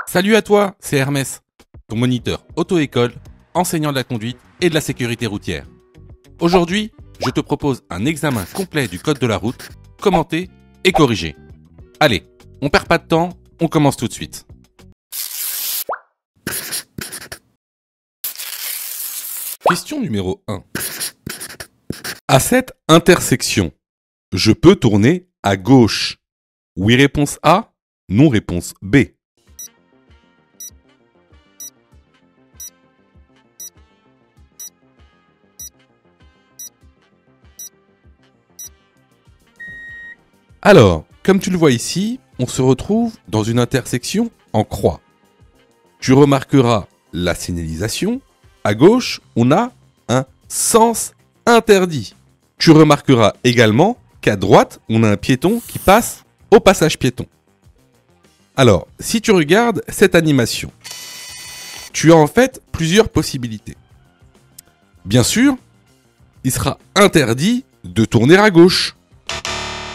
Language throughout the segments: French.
Salut à toi, c'est Hermès, ton moniteur auto-école, enseignant de la conduite et de la sécurité routière. Aujourd'hui, je te propose un examen complet du code de la route, commenté et corrigé. Allez, on perd pas de temps, on commence tout de suite. Question numéro 1. À cette intersection, je peux tourner à gauche. Oui, réponse A, non, réponse B. Alors, comme tu le vois ici, on se retrouve dans une intersection en croix. Tu remarqueras la signalisation. À gauche, on a un sens interdit. Tu remarqueras également qu'à droite, on a un piéton qui passe au passage piéton. Alors, si tu regardes cette animation, tu as en fait plusieurs possibilités. Bien sûr, il sera interdit de tourner à gauche.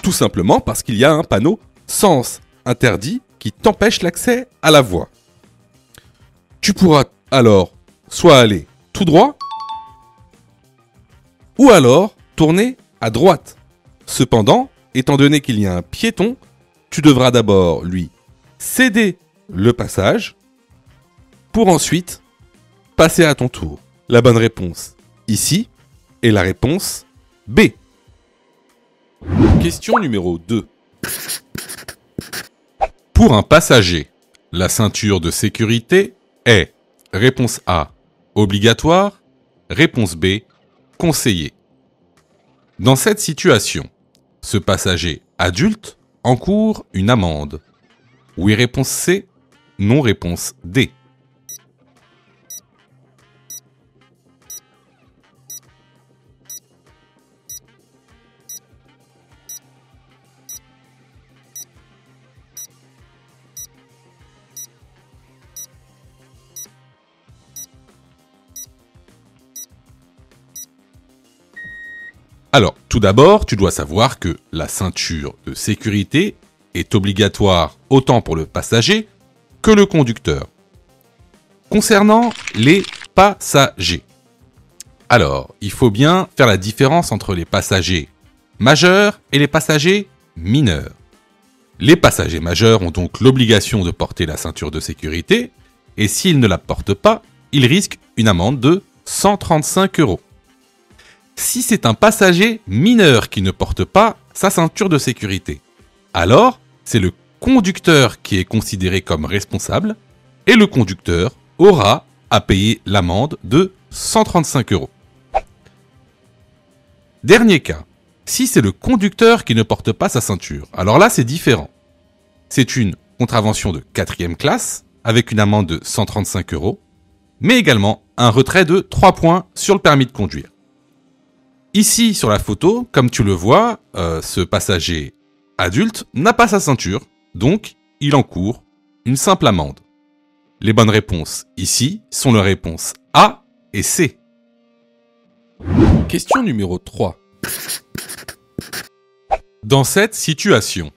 Tout simplement parce qu'il y a un panneau sens interdit qui t'empêche l'accès à la voie. Tu pourras alors soit aller tout droit ou alors tourner à droite. Cependant, étant donné qu'il y a un piéton, tu devras d'abord lui céder le passage pour ensuite passer à ton tour. La bonne réponse ici est la réponse B. Question numéro 2. Pour un passager, la ceinture de sécurité est réponse A, obligatoire, réponse B, conseillé. Dans cette situation, ce passager adulte encourt une amende. Oui, réponse C, non, réponse D. Alors, tout d'abord, tu dois savoir que la ceinture de sécurité est obligatoire autant pour le passager que le conducteur. Concernant les passagers, alors, il faut bien faire la différence entre les passagers majeurs et les passagers mineurs. Les passagers majeurs ont donc l'obligation de porter la ceinture de sécurité et s'ils ne la portent pas, ils risquent une amende de 135 €. Si c'est un passager mineur qui ne porte pas sa ceinture de sécurité, alors c'est le conducteur qui est considéré comme responsable et le conducteur aura à payer l'amende de 135 €. Dernier cas, si c'est le conducteur qui ne porte pas sa ceinture, alors là c'est différent. C'est une contravention de 4e classe avec une amende de 135 €, mais également un retrait de 3 points sur le permis de conduire. Ici, sur la photo, comme tu le vois, ce passager adulte n'a pas sa ceinture, donc il encourt une simple amende. Les bonnes réponses ici sont les réponses A et C. Question numéro 3. Dans cette situation,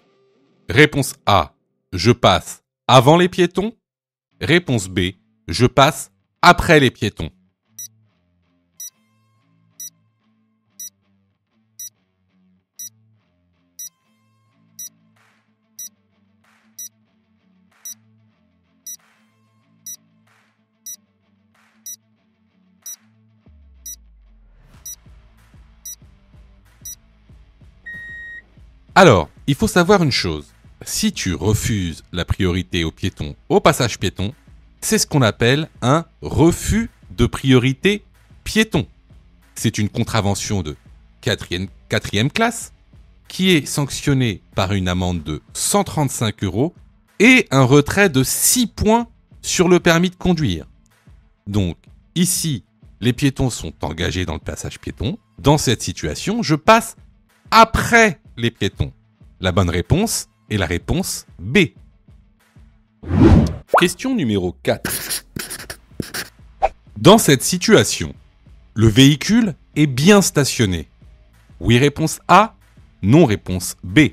réponse A, je passe avant les piétons. Réponse B, je passe après les piétons. Alors, il faut savoir une chose. Si tu refuses la priorité aux piétons au passage piéton, c'est ce qu'on appelle un refus de priorité piéton. C'est une contravention de 4e classe qui est sanctionnée par une amende de 135 € et un retrait de 6 points sur le permis de conduire. Donc, ici, les piétons sont engagés dans le passage piéton. Dans cette situation, je passe après les piétons. La bonne réponse est la réponse B. Question numéro 4. Dans cette situation, le véhicule est bien stationné. Oui, réponse A. Non, réponse B.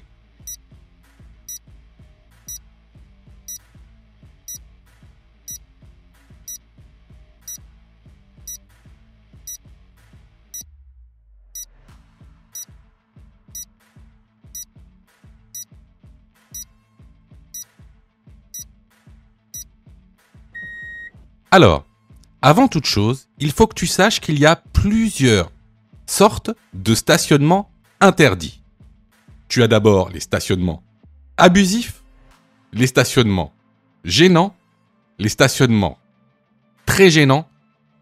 Alors, avant toute chose, il faut que tu saches qu'il y a plusieurs sortes de stationnements interdits. Tu as d'abord les stationnements abusifs, les stationnements gênants, les stationnements très gênants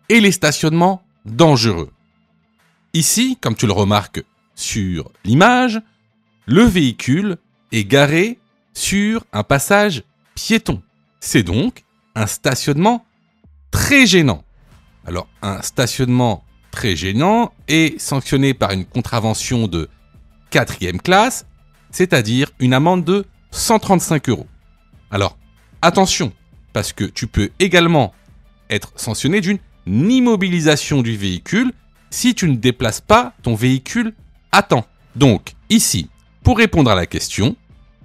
et les stationnements dangereux. Ici, comme tu le remarques sur l'image, le véhicule est garé sur un passage piéton. C'est donc un stationnement très gênant. Alors, un stationnement très gênant est sanctionné par une contravention de 4e classe, c'est-à-dire une amende de 135 €. Alors, attention, parce que tu peux également être sanctionné d'une immobilisation du véhicule si tu ne déplaces pas ton véhicule à temps. Donc, ici, pour répondre à la question,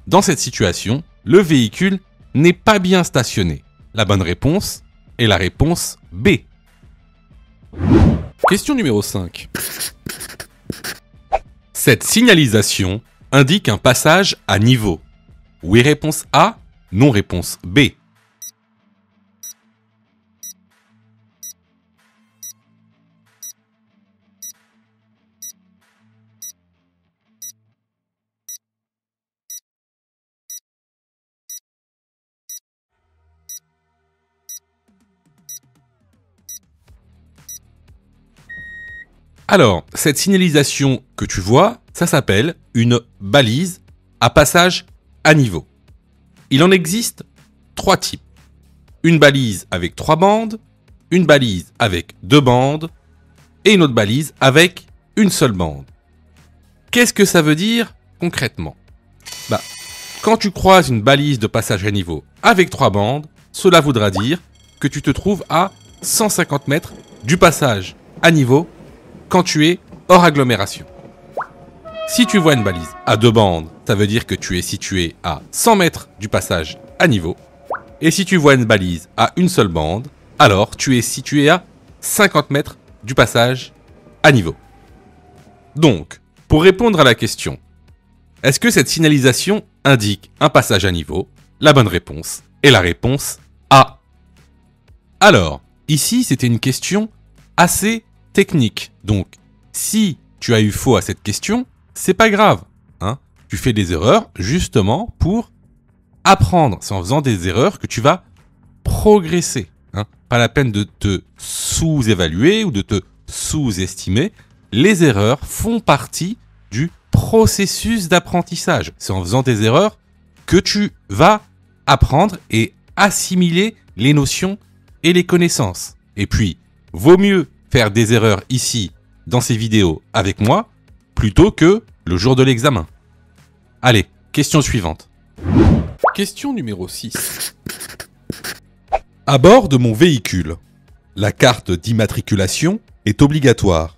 dans cette situation, le véhicule n'est pas bien stationné. La bonne réponse est la réponse B. Question numéro 5. Cette signalisation indique un passage à niveau. Oui, réponse A, non, réponse B. Alors, cette signalisation que tu vois, ça s'appelle une balise à passage à niveau. Il en existe 3 types. Une balise avec 3 bandes, une balise avec 2 bandes et une autre balise avec une seule bande. Qu'est-ce que ça veut dire concrètement ? Quand tu croises une balise de passage à niveau avec 3 bandes, cela voudra dire que tu te trouves à 150 mètres du passage à niveau quand tu es hors agglomération. Si tu vois une balise à 2 bandes, ça veut dire que tu es situé à 100 mètres du passage à niveau. Et si tu vois une balise à une seule bande, alors tu es situé à 50 mètres du passage à niveau. Donc, pour répondre à la question, est-ce que cette signalisation indique un passage à niveau ? La bonne réponse est la réponse A. Alors, ici, c'était une question assez technique. Donc, si tu as eu faux à cette question, c'est pas grave. Tu fais des erreurs justement pour apprendre. C'est en faisant des erreurs que tu vas progresser. Pas la peine de te sous-évaluer ou de te sous-estimer. Les erreurs font partie du processus d'apprentissage. C'est en faisant des erreurs que tu vas apprendre et assimiler les notions et les connaissances. Et puis, vaut mieux faire des erreurs ici, dans ces vidéos, avec moi, plutôt que le jour de l'examen. Allez, question suivante. Question numéro 6. À bord de mon véhicule, la carte d'immatriculation est obligatoire.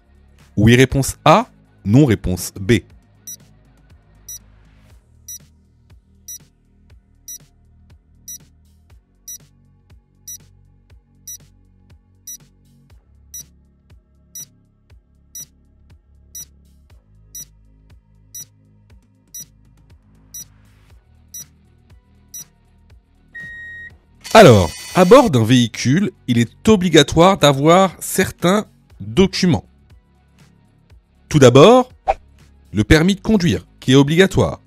Oui, réponse A, non, réponse B. Alors, à bord d'un véhicule, il est obligatoire d'avoir certains documents. Tout d'abord, le permis de conduire, qui est obligatoire.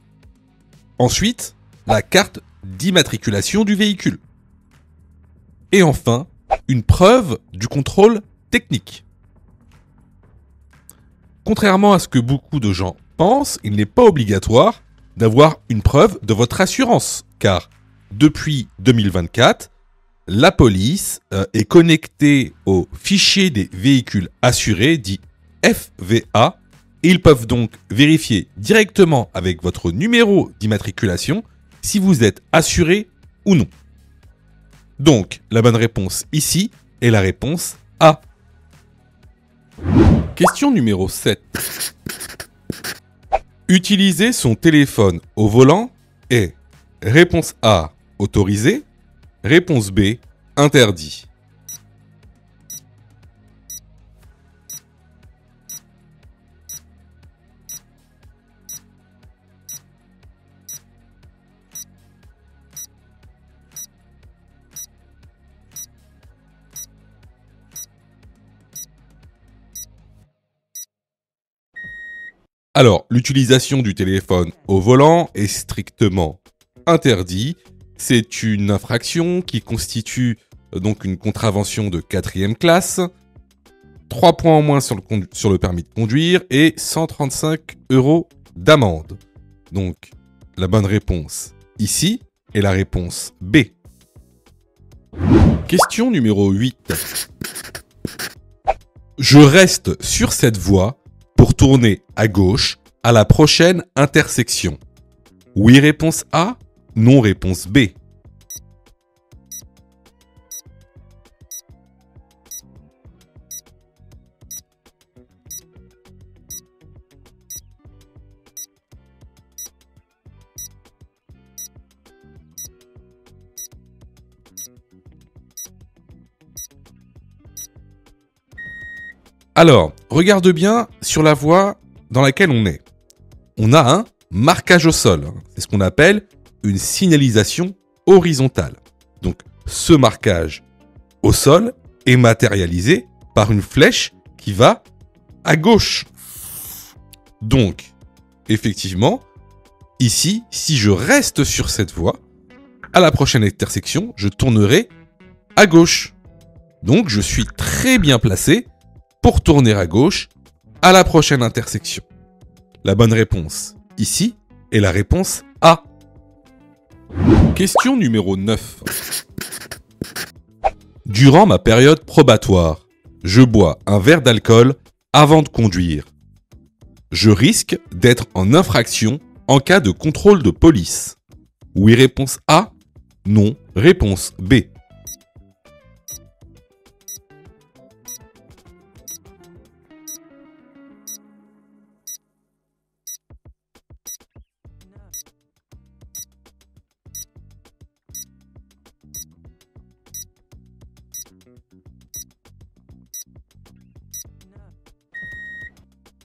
Ensuite, la carte d'immatriculation du véhicule. Et enfin, une preuve du contrôle technique. Contrairement à ce que beaucoup de gens pensent, il n'est pas obligatoire d'avoir une preuve de votre assurance, car depuis 2024, la police est connectée au fichier des véhicules assurés, dit FVA, et ils peuvent donc vérifier directement avec votre numéro d'immatriculation si vous êtes assuré ou non. Donc, la bonne réponse ici est la réponse A. Question numéro 7. Utiliser son téléphone au volant est réponse A, autorisé, réponse B, interdit. Alors, l'utilisation du téléphone au volant est strictement interdit. C'est une infraction qui constitue donc une contravention de 4e classe, 3 points en moins sur le permis de conduire et 135 € d'amende. Donc, la bonne réponse ici est la réponse B. Question numéro 8. Je reste sur cette voie pour tourner à gauche à la prochaine intersection. Oui, réponse A. Non, réponse B. Alors, regarde bien sur la voie dans laquelle on est. On a un marquage au sol. C'est ce qu'on appelle une signalisation horizontale. Donc, ce marquage au sol est matérialisé par une flèche qui va à gauche. Donc, effectivement, ici, si je reste sur cette voie, à la prochaine intersection, je tournerai à gauche. Donc, je suis très bien placé pour tourner à gauche à la prochaine intersection. La bonne réponse ici est la réponse A. Question numéro 9. Durant ma période probatoire, je bois un verre d'alcool avant de conduire. Je risque d'être en infraction en cas de contrôle de police. Oui, réponse A. Non, réponse B.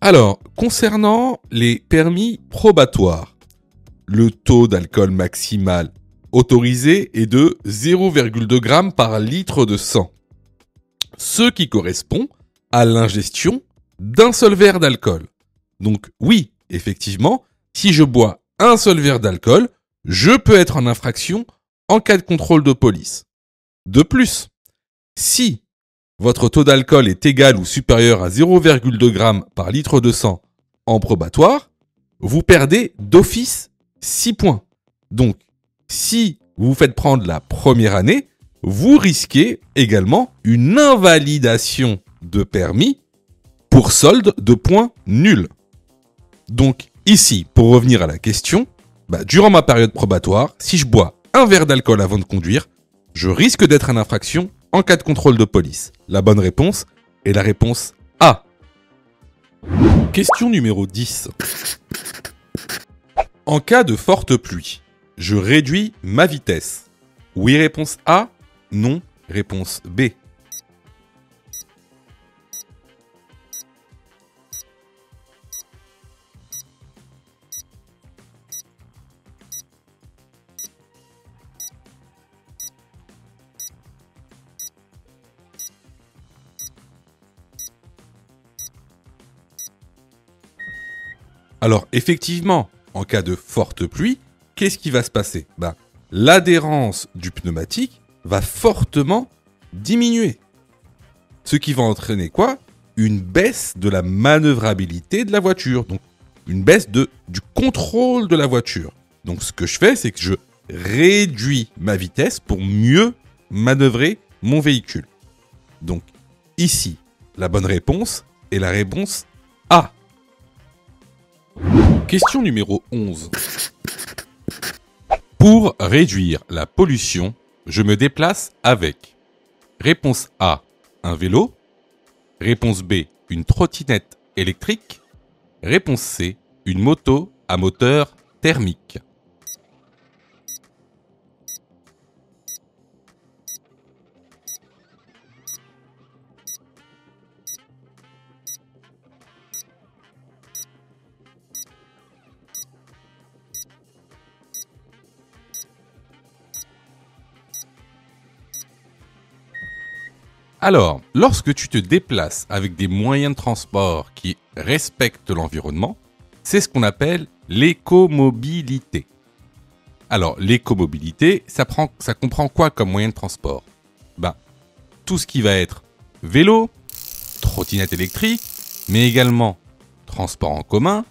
Alors, concernant les permis probatoires, le taux d'alcool maximal autorisé est de 0,2 g par litre de sang, ce qui correspond à l'ingestion d'un seul verre d'alcool. Donc oui, effectivement, si je bois un seul verre d'alcool, je peux être en infraction en cas de contrôle de police. De plus, si votre taux d'alcool est égal ou supérieur à 0,2 g par litre de sang en probatoire, vous perdez d'office 6 points. Donc, si vous vous faites prendre la première année, vous risquez également une invalidation de permis pour solde de points nuls. Donc, ici, pour revenir à la question, durant ma période probatoire, si je bois un verre d'alcool avant de conduire, je risque d'être en infraction en cas de contrôle de police. La bonne réponse est la réponse A. Question numéro 10. En cas de forte pluie, je réduis ma vitesse. Oui, réponse A. Non, réponse B. Alors effectivement, en cas de forte pluie, qu'est-ce qui va se passer ? L'adhérence du pneumatique va fortement diminuer. Ce qui va entraîner quoi ? Une baisse de la manœuvrabilité de la voiture. Donc une baisse du contrôle de la voiture. Donc ce que je fais, c'est que je réduis ma vitesse pour mieux manœuvrer mon véhicule. Donc ici, la bonne réponse est la réponse A. Question numéro 11. Pour réduire la pollution, je me déplace avec réponse A, un vélo, réponse B, une trottinette électrique, réponse C, une moto à moteur thermique. Alors, lorsque tu te déplaces avec des moyens de transport qui respectent l'environnement, c'est ce qu'on appelle l'écomobilité. Alors, l'écomobilité, ça comprend quoi comme moyen de transport? Tout ce qui va être vélo, trottinette électrique, mais également transport en commun,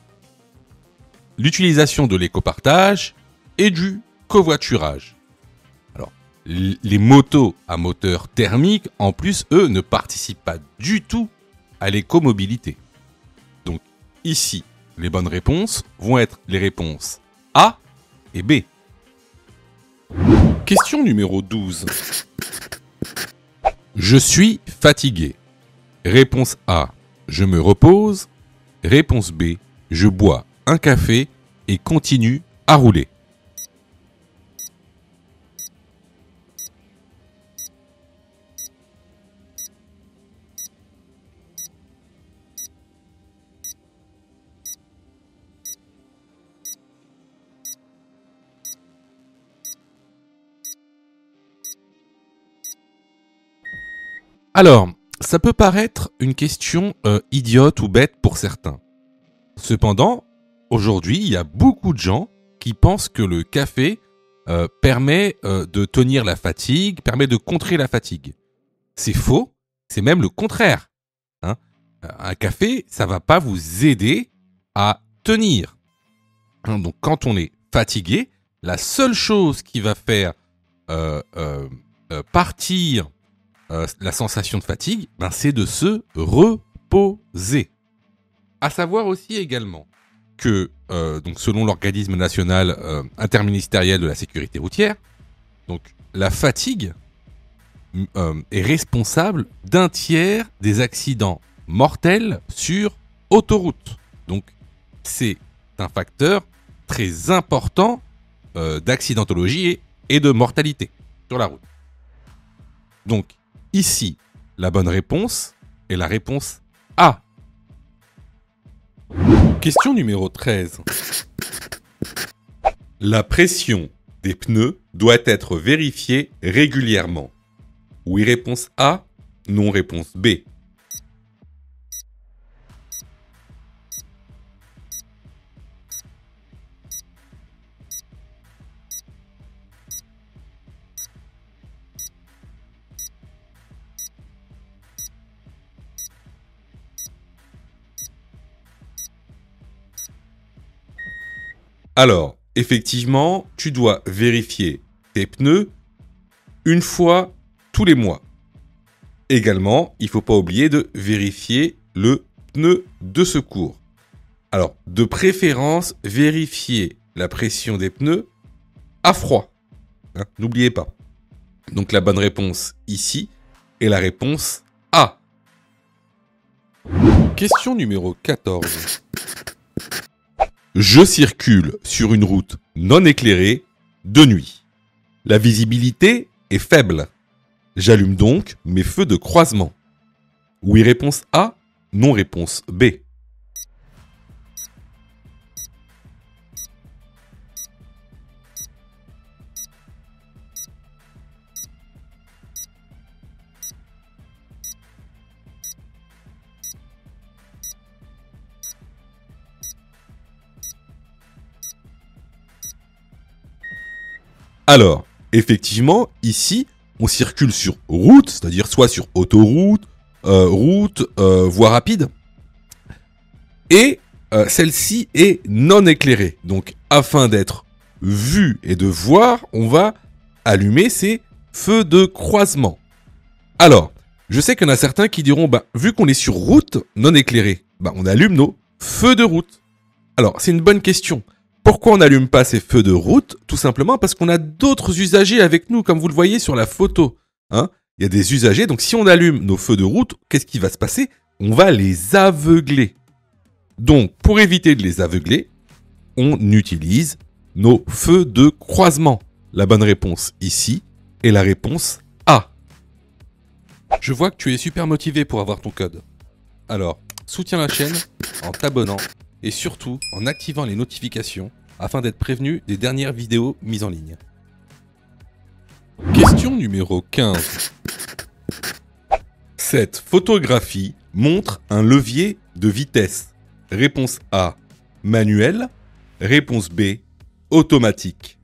l'utilisation de l'écopartage et du covoiturage. Alors, les motos à moteur thermique, en plus, eux, ne participent pas du tout à l'écomobilité. Donc, ici, les bonnes réponses vont être les réponses A et B. Question numéro 12. Je suis fatigué. Réponse A, je me repose. Réponse B, je bois un café et continue à rouler. Alors, ça peut paraître une question idiote ou bête pour certains. Cependant, aujourd'hui, il y a beaucoup de gens qui pensent que le café permet de tenir la fatigue, permet de contrer la fatigue. C'est faux, c'est même le contraire. Hein. Un café, ça va pas vous aider à tenir. Hein, donc, quand on est fatigué, la seule chose qui va faire partir la sensation de fatigue, c'est de se reposer. À savoir aussi également que, donc selon l'organisme national interministériel de la sécurité routière, donc la fatigue est responsable d'un tiers des accidents mortels sur autoroute. Donc c'est un facteur très important d'accidentologie et de mortalité sur la route. Donc ici, la bonne réponse est la réponse A. Question numéro 13. La pression des pneus doit être vérifiée régulièrement. Oui, réponse A. Non, réponse B. Alors, effectivement, tu dois vérifier tes pneus une fois tous les mois. Également, il ne faut pas oublier de vérifier le pneu de secours. Alors, de préférence, vérifier la pression des pneus à froid. Hein, n'oubliez pas. Donc la bonne réponse ici est la réponse A. Question numéro 14. Je circule sur une route non éclairée de nuit. La visibilité est faible. J'allume donc mes feux de croisement. Oui, réponse A. Non, réponse B. Alors, effectivement, ici, on circule sur route, c'est-à-dire soit sur autoroute, voie rapide, et celle-ci est non éclairée. Donc, afin d'être vu et de voir, on va allumer ces feux de croisement. Alors, je sais qu'il y en a certains qui diront, vu qu'on est sur route non éclairée, on allume nos feux de route. Alors, c'est une bonne question. Pourquoi on n'allume pas ces feux de route? Tout simplement parce qu'on a d'autres usagers avec nous, comme vous le voyez sur la photo. Hein, il y a des usagers, donc si on allume nos feux de route, qu'est-ce qui va se passer? On va les aveugler. Donc, pour éviter de les aveugler, on utilise nos feux de croisement. La bonne réponse ici est la réponse A. Je vois que tu es super motivé pour avoir ton code. Alors, soutiens la chaîne en t'abonnant et surtout en activant les notifications afin d'être prévenu des dernières vidéos mises en ligne. Question numéro 15. Cette photographie montre un levier de vitesse. Réponse A, manuel. Réponse B, automatique.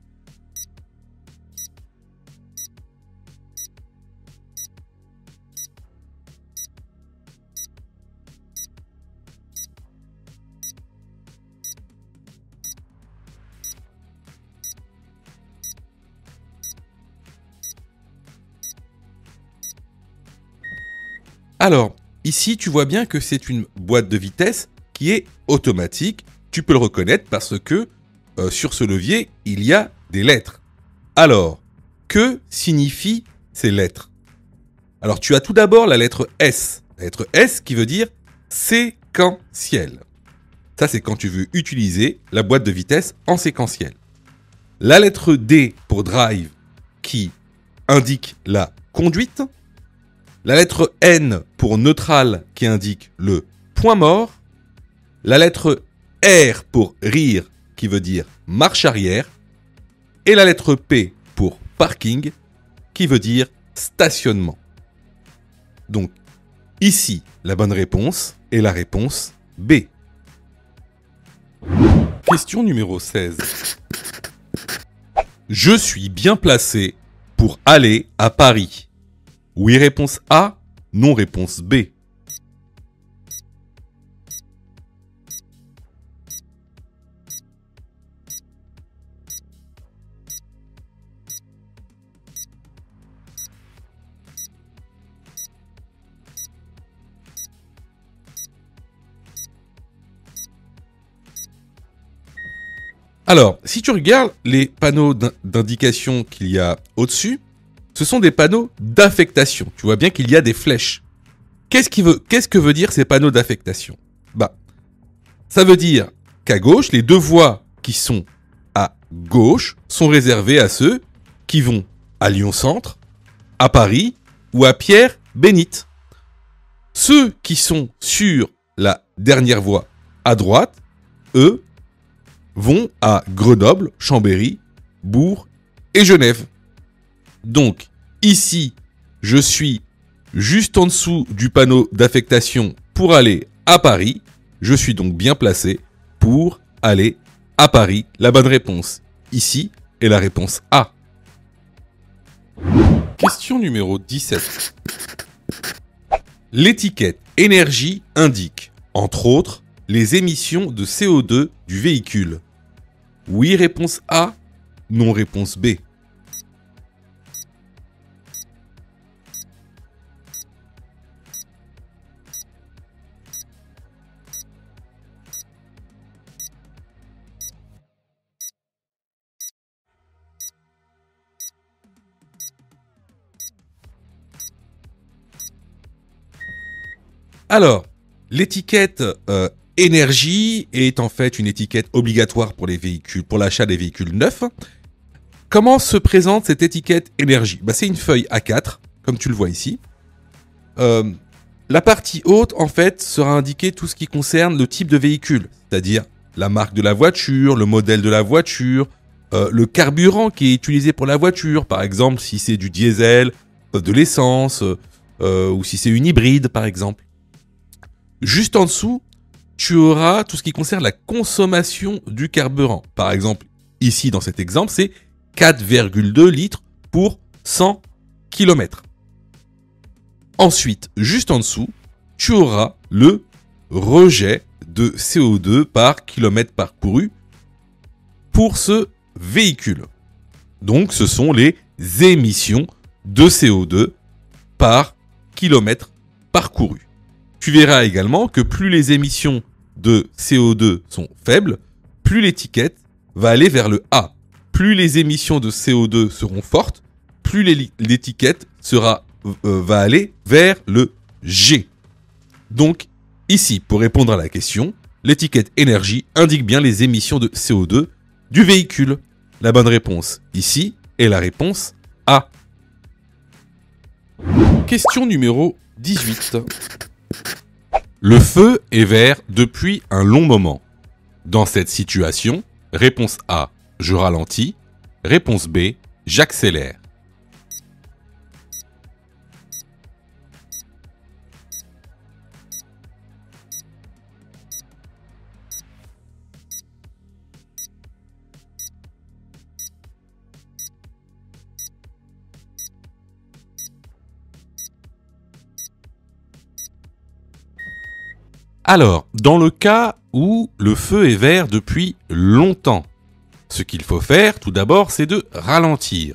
Alors, ici, tu vois bien que c'est une boîte de vitesse qui est automatique. Tu peux le reconnaître parce que sur ce levier, il y a des lettres. Alors, que signifient ces lettres? Alors, tu as tout d'abord la lettre S. La lettre S qui veut dire séquentiel. Ça, c'est quand tu veux utiliser la boîte de vitesse en séquentiel. La lettre D pour drive qui indique la conduite. La lettre N pour neutral qui indique le point mort. La lettre R pour rire qui veut dire marche arrière. Et la lettre P pour parking qui veut dire stationnement. Donc ici, la bonne réponse est la réponse B. Question numéro 16. Je suis bien placé pour aller à Paris. Oui, réponse A. Non, réponse B. Alors, si tu regardes les panneaux d'indication qu'il y a au-dessus, ce sont des panneaux d'affectation. Tu vois bien qu'il y a des flèches. Qu'est-ce que veut dire ces panneaux d'affectation? Bah, ça veut dire qu'à gauche, les deux voies qui sont à gauche sont réservées à ceux qui vont à Lyon-Centre, à Paris ou à Pierre-Bénite. Ceux qui sont sur la dernière voie à droite, eux, vont à Grenoble, Chambéry, Bourg et Genève. Donc, ici, je suis juste en dessous du panneau d'affectation pour aller à Paris. Je suis donc bien placé pour aller à Paris. La bonne réponse ici est la réponse A. Question numéro 17. L'étiquette énergie indique, entre autres, les émissions de CO2 du véhicule. Oui, réponse A. Non, réponse B. Alors, l'étiquette énergie est en fait une étiquette obligatoire pour les véhicules, pour l'achat des véhicules neufs. Comment se présente cette étiquette énergie? C'est une feuille A4, comme tu le vois ici. La partie haute, en fait, sera indiquée tout ce qui concerne le type de véhicule, c'est-à-dire la marque de la voiture, le modèle de la voiture, le carburant qui est utilisé pour la voiture, par exemple si c'est du diesel, de l'essence, ou si c'est une hybride, par exemple. Juste en dessous, tu auras tout ce qui concerne la consommation du carburant. Par exemple, ici dans cet exemple, c'est 4,2 litres pour 100 km. Ensuite, juste en dessous, tu auras le rejet de CO2 par kilomètre parcouru pour ce véhicule. Donc, ce sont les émissions de CO2 par kilomètre parcouru. Tu verras également que plus les émissions de CO2 sont faibles, plus l'étiquette va aller vers le A. Plus les émissions de CO2 seront fortes, plus l'étiquette va aller vers le G. Donc, ici, pour répondre à la question, l'étiquette énergie indique bien les émissions de CO2 du véhicule. La bonne réponse ici est la réponse A. Question numéro 18. Le feu est vert depuis un long moment. Dans cette situation, réponse A, je ralentis. Réponse B, j'accélère. Alors, dans le cas où le feu est vert depuis longtemps, ce qu'il faut faire tout d'abord, c'est de ralentir.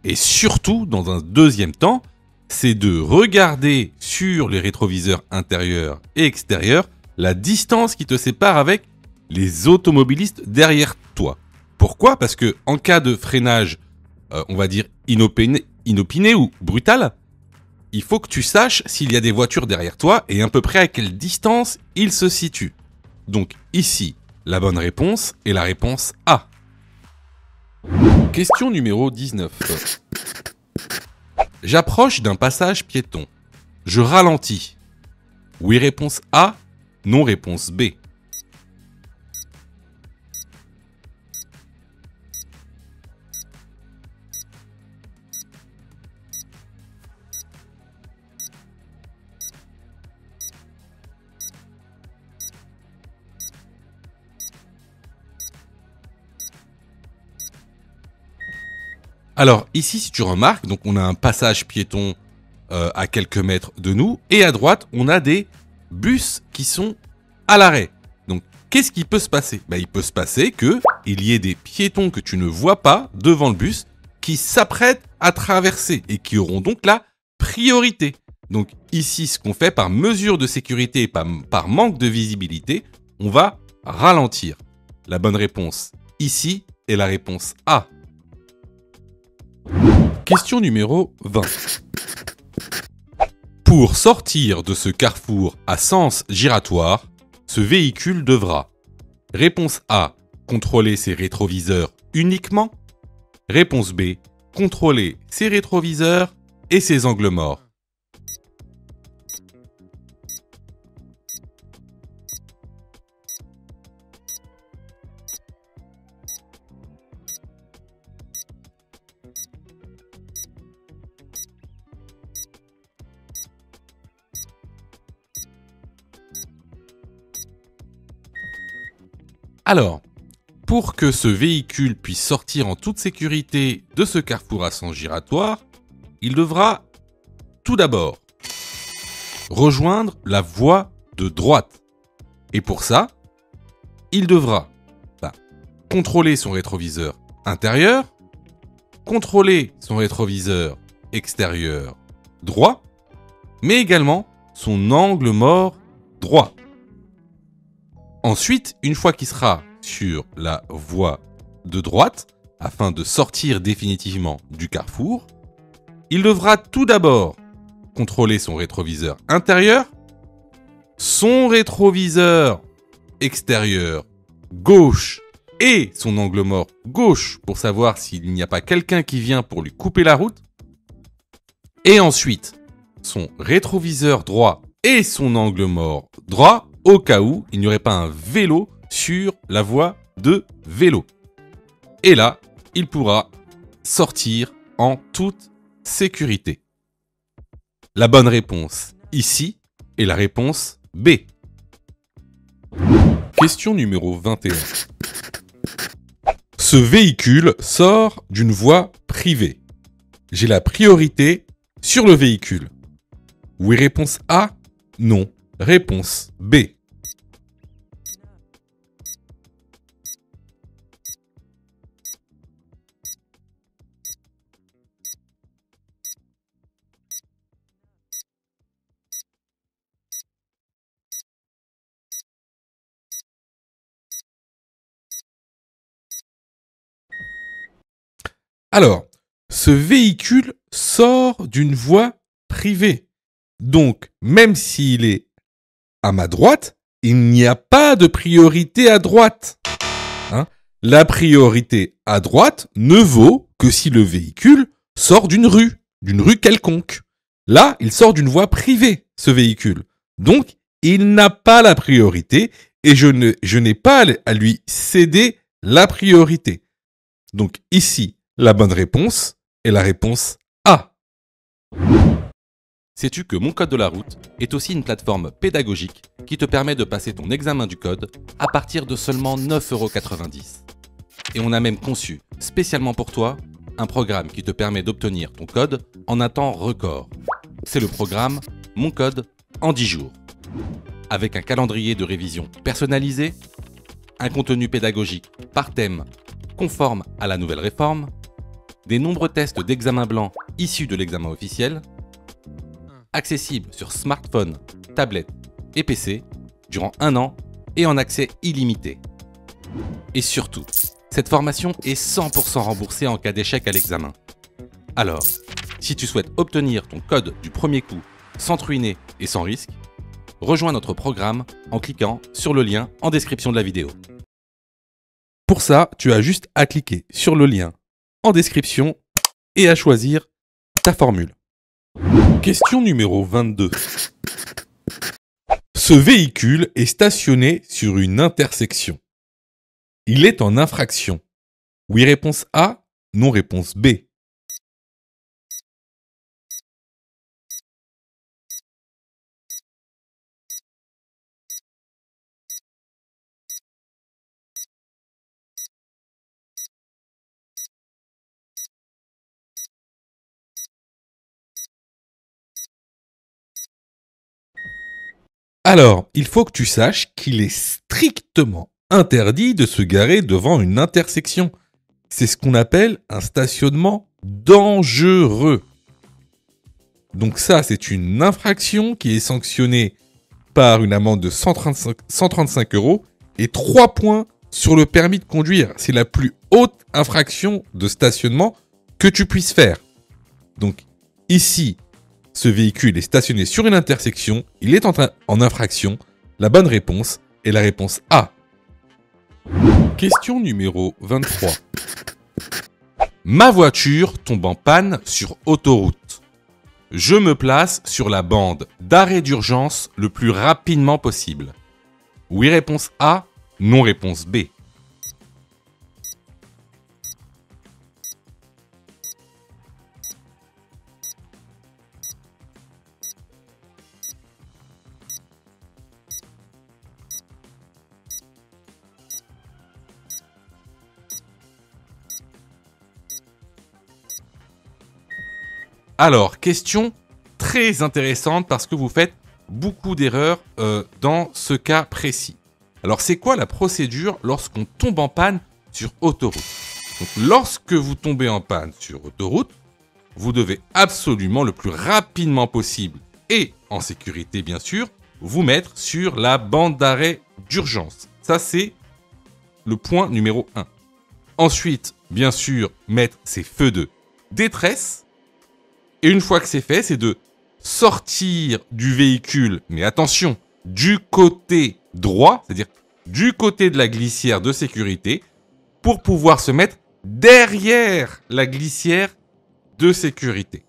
Et surtout, dans un deuxième temps, c'est de regarder sur les rétroviseurs intérieurs et extérieurs la distance qui te sépare avec les automobilistes derrière toi. Pourquoi ? Parce que en cas de freinage, on va dire inopiné ou brutal, il faut que tu saches s'il y a des voitures derrière toi et à peu près à quelle distance ils se situent. Donc ici, la bonne réponse est la réponse A. Question numéro 19. J'approche d'un passage piéton. Je ralentis. Oui, réponse A. Non, réponse B. Alors ici, si tu remarques, donc on a un passage piéton à quelques mètres de nous, et à droite, on a des bus qui sont à l'arrêt. Donc, qu'est-ce qui peut se passer ? Il peut se passer qu'il y ait des piétons que tu ne vois pas devant le bus qui s'apprêtent à traverser et qui auront donc la priorité. Donc ici, ce qu'on fait par mesure de sécurité et par manque de visibilité, on va ralentir. La bonne réponse ici est la réponse A. Question numéro 20. Pour sortir de ce carrefour à sens giratoire, ce véhicule devra: réponse A, contrôler ses rétroviseurs uniquement. Réponse B, contrôler ses rétroviseurs et ses angles morts. Alors, pour que ce véhicule puisse sortir en toute sécurité de ce carrefour à sens giratoire, il devra tout d'abord rejoindre la voie de droite. Et pour ça, il devra contrôler son rétroviseur intérieur, contrôler son rétroviseur extérieur droit, mais également son angle mort droit. Ensuite, une fois qu'il sera sur la voie de droite, afin de sortir définitivement du carrefour, il devra tout d'abord contrôler son rétroviseur intérieur, son rétroviseur extérieur gauche et son angle mort gauche pour savoir s'il n'y a pas quelqu'un qui vient pour lui couper la route, et ensuite son rétroviseur droit et son angle mort droit au cas où il n'y aurait pas un vélo sur la voie de vélo. Et là, il pourra sortir en toute sécurité. La bonne réponse ici est la réponse B. Question numéro 21. Ce véhicule sort d'une voie privée. J'ai la priorité sur le véhicule. Oui, réponse A. Non. Réponse B. Alors, ce véhicule sort d'une voie privée. Donc, même s'il est à ma droite, il n'y a pas de priorité à droite. La priorité à droite ne vaut que si le véhicule sort d'une rue quelconque. Là, il sort d'une voie privée, ce véhicule. Donc, il n'a pas la priorité et je n'ai pas à lui céder la priorité. Donc ici, la bonne réponse est la réponse A. Sais-tu que Mon Code de la route est aussi une plateforme pédagogique qui te permet de passer ton examen du code à partir de seulement 9,90 €. Et on a même conçu, spécialement pour toi, un programme qui te permet d'obtenir ton code en un temps record. C'est le programme Mon Code en 10 jours. avec un calendrier de révision personnalisé, un contenu pédagogique par thème conforme à la nouvelle réforme, des nombreux tests d'examen blanc issus de l'examen officiel, accessibles sur smartphone, tablette et PC durant 1 an et en accès illimité. Et surtout, cette formation est 100% remboursée en cas d'échec à l'examen. Alors, si tu souhaites obtenir ton code du premier coup sans te ruiner et sans risque, rejoins notre programme en cliquant sur le lien en description de la vidéo. Pour ça, tu as juste à cliquer sur le lien en description et à choisir ta formule. Question numéro 22. Ce véhicule est stationné sur une intersection. Il est en infraction. Oui, réponse A, non, réponse B. Alors, il faut que tu saches qu'il est strictement interdit de se garer devant une intersection. C'est ce qu'on appelle un stationnement dangereux. Donc ça, c'est une infraction qui est sanctionnée par une amende de 135 € et 3 points sur le permis de conduire. C'est la plus haute infraction de stationnement que tu puisses faire. Donc ici, ce véhicule est stationné sur une intersection, il est en infraction. La bonne réponse est la réponse A. Question numéro 23. Ma voiture tombe en panne sur autoroute. Je me place sur la bande d'arrêt d'urgence le plus rapidement possible. Oui, réponse A, non, réponse B. Alors, question très intéressante parce que vous faites beaucoup d'erreurs dans ce cas précis. Alors, c'est quoi la procédure lorsqu'on tombe en panne sur autoroute? Donc, lorsque vous tombez en panne sur autoroute, vous devez absolument le plus rapidement possible et en sécurité bien sûr, vous mettre sur la bande d'arrêt d'urgence. Ça, c'est le point numéro 1. Ensuite, bien sûr, mettre ses feux de détresse. Et une fois que c'est fait, c'est de sortir du véhicule, mais attention, du côté droit, c'est-à-dire du côté de la glissière de sécurité, pour pouvoir se mettre derrière la glissière de sécurité.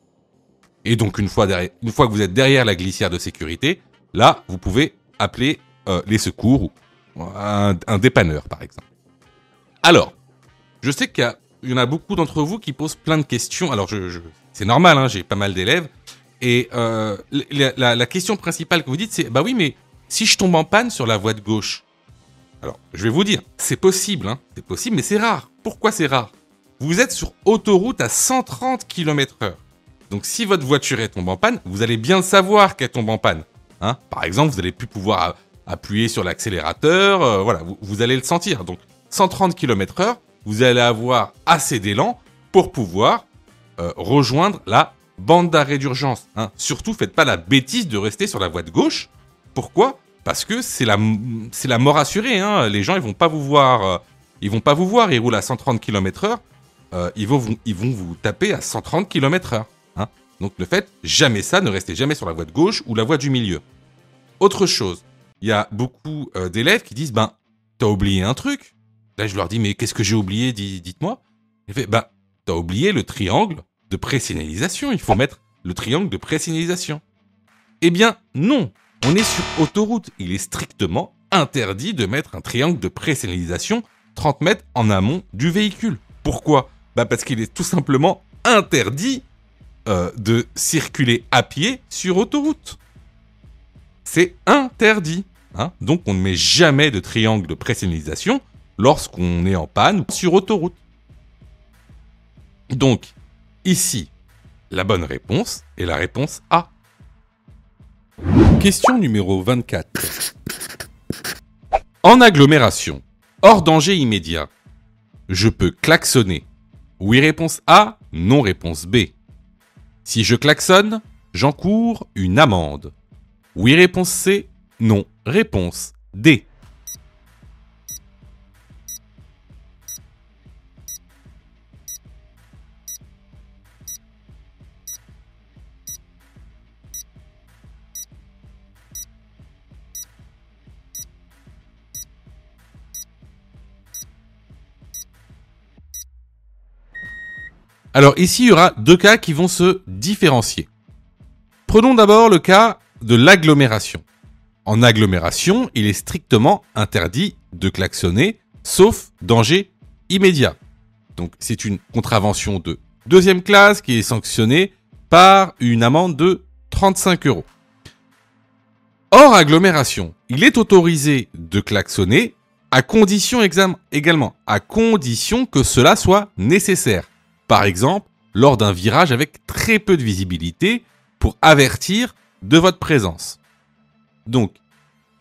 Et donc une fois que vous êtes derrière la glissière de sécurité, là, vous pouvez appeler les secours ou un dépanneur, par exemple. Alors, je sais qu'il y en a beaucoup d'entre vous qui posent plein de questions. Alors, c'est normal, hein, j'ai pas mal d'élèves. Et la question principale que vous dites, c'est « Bah oui, mais si je tombe en panne sur la voie de gauche ?» Alors, je vais vous dire, c'est possible, hein, c'est possible, mais c'est rare. Pourquoi c'est rare? Vous êtes sur autoroute à 130 km/h. Donc, si votre voiture tombe en panne, vous allez bien savoir qu'elle tombe en panne. Hein, par exemple, vous allez plus pouvoir appuyer sur l'accélérateur. Voilà, vous allez le sentir. Donc, 130 km/h, vous allez avoir assez d'élan pour pouvoir rejoindre la bande d'arrêt d'urgence. Hein. Surtout, faites pas la bêtise de rester sur la voie de gauche. Pourquoi? Parce que c'est la mort assurée. Hein. Les gens, ils vont pas vous voir. Ils roulent à 130 km/h. Ils vont vous taper à 130 km/h. Hein. Donc, ne faites jamais ça. Ne restez jamais sur la voie de gauche ou la voie du milieu. Autre chose, il y a beaucoup d'élèves qui disent, ben, t'as oublié un truc. Là, je leur dis, mais qu'est-ce que j'ai oublié? Dites-moi. Il fait, ben, t'as oublié le triangle de présignalisation. Il faut mettre le triangle de présignalisation. Eh bien, non. On est sur autoroute. Il est strictement interdit de mettre un triangle de présignalisation 30 mètres en amont du véhicule. Pourquoi? Bah parce qu'il est tout simplement interdit de circuler à pied sur autoroute. C'est interdit. Hein. Donc, on ne met jamais de triangle de présignalisation lorsqu'on est en panne sur autoroute. Donc, ici, la bonne réponse est la réponse A. Question numéro 24. En agglomération, hors danger immédiat, je peux klaxonner. Oui, réponse A, non, réponse B. Si je klaxonne, j'encours une amende. Oui, réponse C, non, réponse D. Alors ici, il y aura deux cas qui vont se différencier. Prenons d'abord le cas de l'agglomération. En agglomération, il est strictement interdit de klaxonner, sauf danger immédiat. Donc c'est une contravention de deuxième classe qui est sanctionnée par une amende de 35 €. Hors agglomération, il est autorisé de klaxonner à condition également, à condition que cela soit nécessaire. Par exemple, lors d'un virage avec très peu de visibilité pour avertir de votre présence. Donc,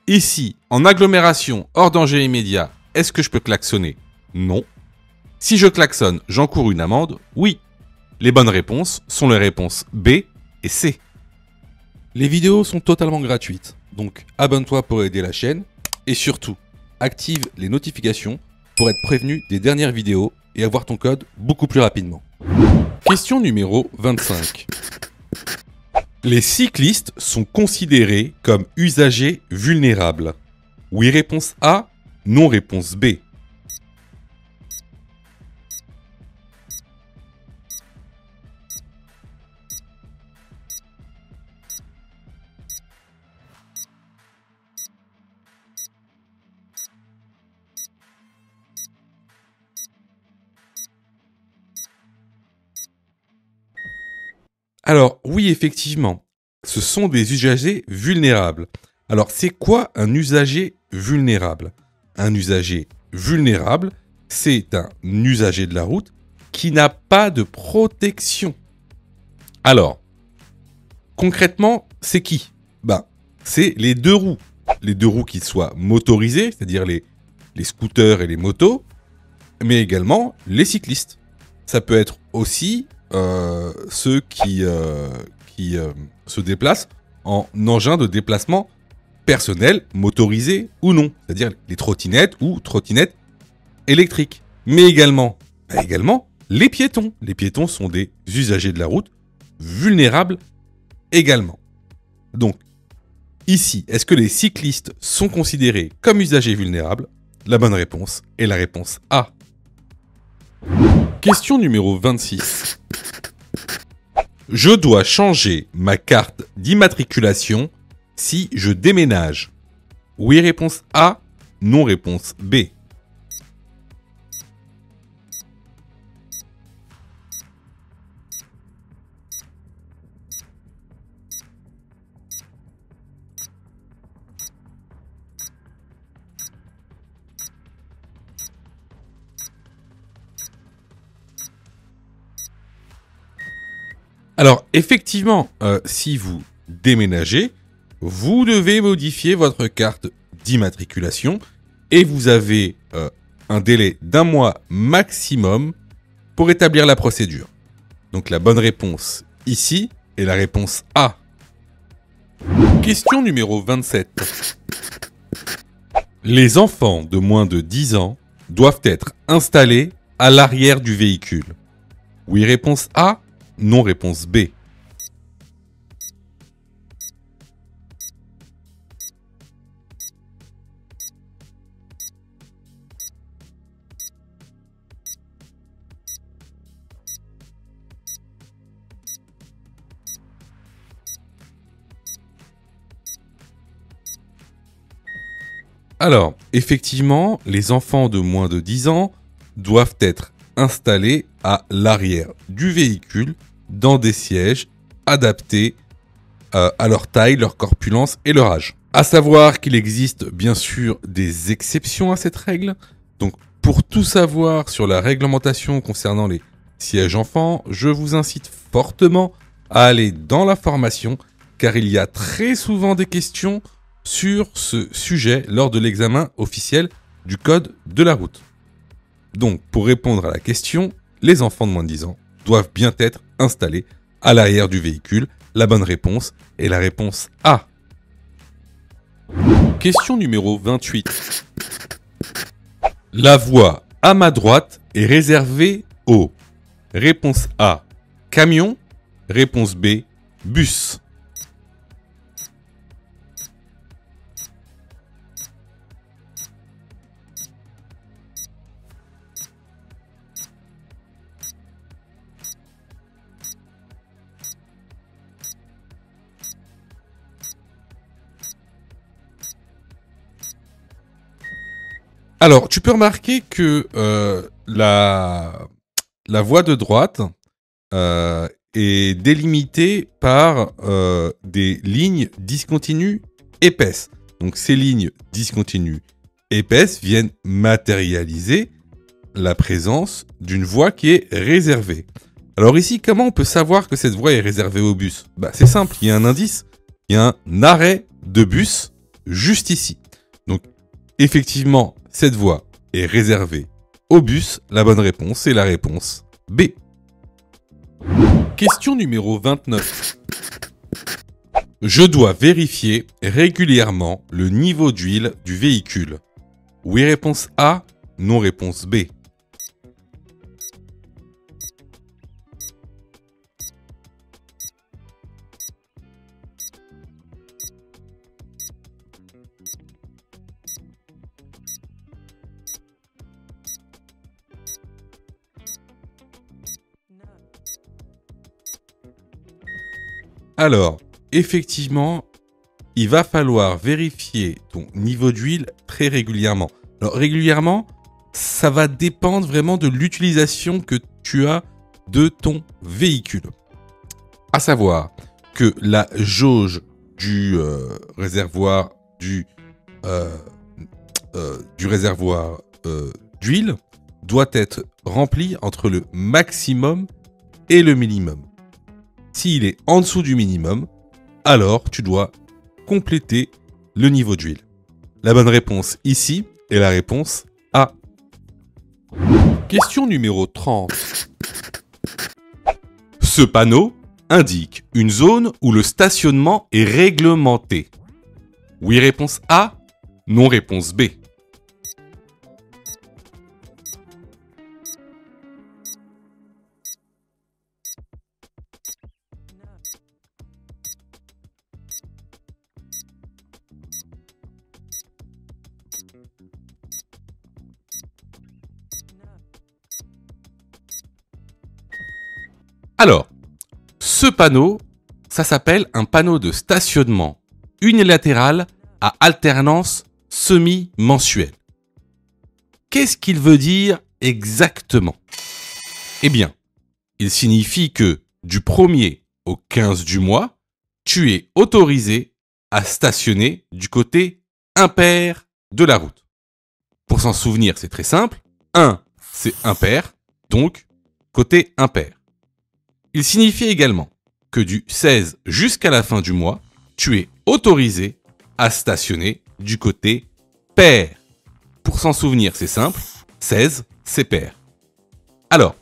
ici, en agglomération, hors danger immédiat, est-ce que je peux klaxonner? Non. Si je klaxonne, j'encours une amende? Oui. Les bonnes réponses sont les réponses B et C. Les vidéos sont totalement gratuites, donc abonne-toi pour aider la chaîne et surtout, active les notifications pour être prévenu des dernières vidéos et avoir ton code beaucoup plus rapidement. Question numéro 25. Les cyclistes sont considérés comme usagers vulnérables. Oui, réponse A, non, réponse B. Alors, oui, effectivement, ce sont des usagers vulnérables. Alors, c'est quoi un usager vulnérable? Un usager vulnérable, c'est un usager de la route qui n'a pas de protection. Alors, concrètement, c'est qui? C'est les deux roues. Les deux roues qui soient motorisées, c'est-à-dire les scooters et les motos, mais également les cyclistes. Ça peut être aussi ceux qui se déplacent en engin de déplacement personnel, motorisé ou non, c'est-à-dire les trottinettes ou trottinettes électriques. Mais également les piétons. Les piétons sont des usagers de la route, vulnérables également. Donc, ici, est-ce que les cyclistes sont considérés comme usagers vulnérables? La bonne réponse est la réponse A. Question numéro 26. Je dois changer ma carte d'immatriculation si je déménage. Oui, réponse A. Non, réponse B. Alors, effectivement, si vous déménagez, vous devez modifier votre carte d'immatriculation et vous avez un délai d'1 mois maximum pour établir la procédure. Donc la bonne réponse ici est la réponse A. Question numéro 27. Les enfants de moins de 10 ans doivent être installés à l'arrière du véhicule. Oui, réponse A. Non, réponse B. Alors, effectivement, les enfants de moins de 10 ans doivent être installés à l'arrière du véhicule dans des sièges adaptés à leur taille, leur corpulence et leur âge. À savoir qu'il existe bien sûr des exceptions à cette règle. Donc pour tout savoir sur la réglementation concernant les sièges enfants, je vous incite fortement à aller dans la formation car il y a très souvent des questions sur ce sujet lors de l'examen officiel du code de la route. Donc, pour répondre à la question, les enfants de moins de 10 ans doivent bien être installés à l'arrière du véhicule. La bonne réponse est la réponse A. Question numéro 28. La voie à ma droite est réservée aux... Réponse A, camion. Réponse B, bus. Alors, tu peux remarquer que la voie de droite est délimitée par des lignes discontinues épaisses. Donc, ces lignes discontinues épaisses viennent matérialiser la présence d'une voie qui est réservée. Alors ici, comment on peut savoir que cette voie est réservée au bus ? C'est simple, il y a un indice, il y a un arrêt de bus juste ici. Donc, effectivement, cette voie est réservée au bus. La bonne réponse est la réponse B. Question numéro 29. Je dois vérifier régulièrement le niveau d'huile du véhicule. Oui, réponse A. Non, réponse B. Alors, effectivement, il va falloir vérifier ton niveau d'huile très régulièrement. Alors, régulièrement, ça va dépendre vraiment de l'utilisation que tu as de ton véhicule. À savoir que la jauge du réservoir d'huile doit être remplie entre le maximum et le minimum. S'il est en dessous du minimum, alors tu dois compléter le niveau d'huile. La bonne réponse ici est la réponse A. Question numéro 30. Ce panneau indique une zone où le stationnement est réglementé. Oui, réponse A. Non, réponse B. Alors, ce panneau, ça s'appelle un panneau de stationnement unilatéral à alternance semi-mensuelle. Qu'est-ce qu'il veut dire exactement ? Eh bien, il signifie que du 1er au 15 du mois, tu es autorisé à stationner du côté impair de la route. Pour s'en souvenir, c'est très simple. 1, c'est impair, donc côté impair. Il signifie également que du 16 jusqu'à la fin du mois, tu es autorisé à stationner du côté pair. Pour s'en souvenir, c'est simple. 16, c'est pair. Alors,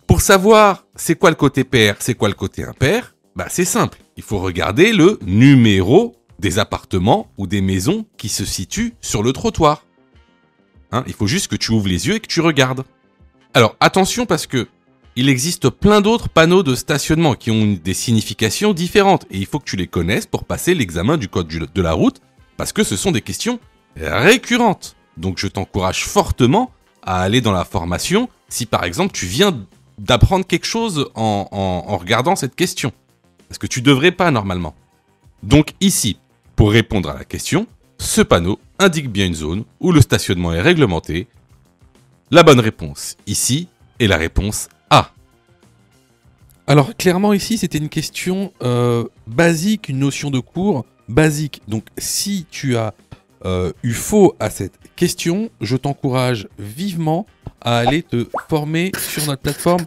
pour savoir c'est quoi le côté pair, c'est quoi le côté impair, c'est simple. Il faut regarder le numéro des appartements ou des maisons qui se situent sur le trottoir. Il faut juste que tu ouvres les yeux et que tu regardes. Alors, attention parce que il existe plein d'autres panneaux de stationnement qui ont des significations différentes et il faut que tu les connaisses pour passer l'examen du code de la route parce que ce sont des questions récurrentes. Donc je t'encourage fortement à aller dans la formation si par exemple tu viens d'apprendre quelque chose en regardant cette question. Parce que tu devrais pas normalement. Donc ici, pour répondre à la question, ce panneau indique bien une zone où le stationnement est réglementé. La bonne réponse ici est la réponse A. Alors clairement ici c'était une question basique, une notion de cours basique. Donc si tu as eu faux à cette question, je t'encourage vivement à aller te former sur notre plateforme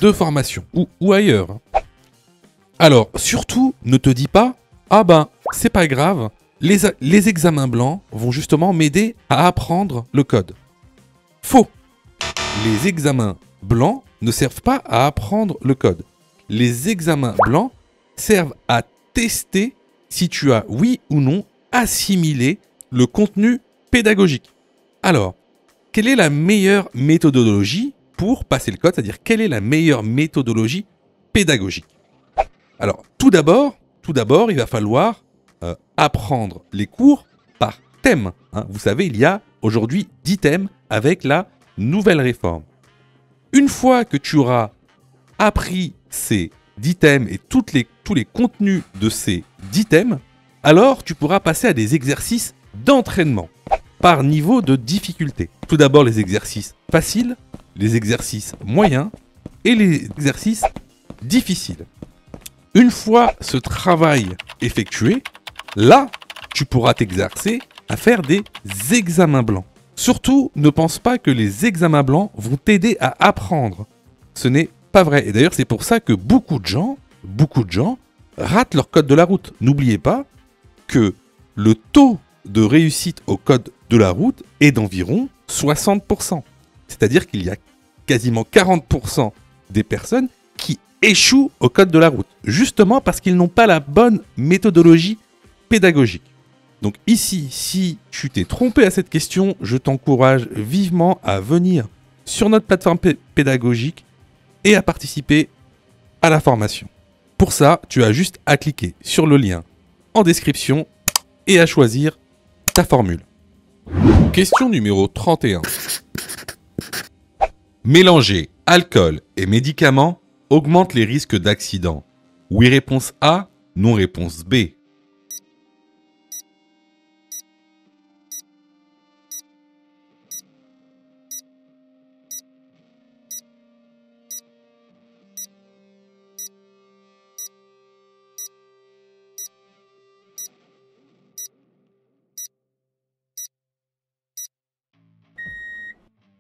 de formation ou ailleurs. Alors, surtout, ne te dis pas « Ah ben, c'est pas grave, les examens blancs vont justement m'aider à apprendre le code. » Faux. Les examens blancs ne servent pas à apprendre le code. Les examens blancs servent à tester si tu as, oui ou non, assimilé le contenu pédagogique. Alors, quelle est la meilleure méthodologie pour passer le code? C'est-à-dire, quelle est la meilleure méthodologie pédagogique? Alors, tout d'abord, il va falloir apprendre les cours par thème. Hein. Vous savez, il y a aujourd'hui 10 thèmes avec la nouvelle réforme. Une fois que tu auras appris ces 10 thèmes et tous les contenus de ces 10 thèmes, alors tu pourras passer à des exercices d'entraînement par niveau de difficulté. Tout d'abord les exercices faciles, les exercices moyens et les exercices difficiles. Une fois ce travail effectué, là, tu pourras t'exercer à faire des examens blancs. Surtout, ne pense pas que les examens blancs vont t'aider à apprendre. Ce n'est pas vrai. Et d'ailleurs, c'est pour ça que beaucoup de gens ratent leur code de la route. N'oubliez pas que le taux de réussite au code de la route est d'environ 60%. C'est-à-dire qu'il y a quasiment 40% des personnes qui échouent au code de la route, justement parce qu'ils n'ont pas la bonne méthodologie pédagogique. Donc ici, si tu t'es trompé à cette question, je t'encourage vivement à venir sur notre plateforme pédagogique et à participer à la formation. Pour ça, tu as juste à cliquer sur le lien en description et à choisir ta formule. Question numéro 31. Mélanger alcool et médicaments augmente les risques d'accident. Oui, réponse A, non, réponse B.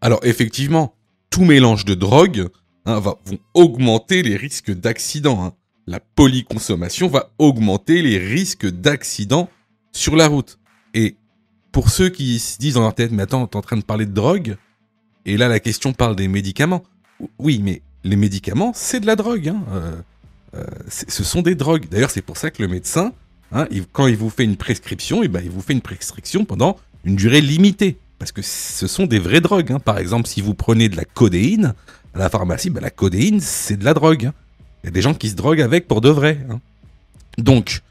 Alors effectivement, tout mélange de drogues vont augmenter les risques d'accident. Hein. La polyconsommation va augmenter les risques d'accident sur la route. Et pour ceux qui se disent dans leur tête, mais attends, t'es en train de parler de drogue? Et là, la question parle des médicaments. Oui, mais les médicaments, c'est de la drogue. Hein. Ce sont des drogues. D'ailleurs, c'est pour ça que le médecin, quand il vous fait une prescription, il vous fait une prescription pendant une durée limitée. Parce que ce sont des vraies drogues. Hein. Par exemple, si vous prenez de la codéine à la pharmacie, la codéine, c'est de la drogue. Hein. Il y a des gens qui se droguent avec pour de vrai. Hein. Donc,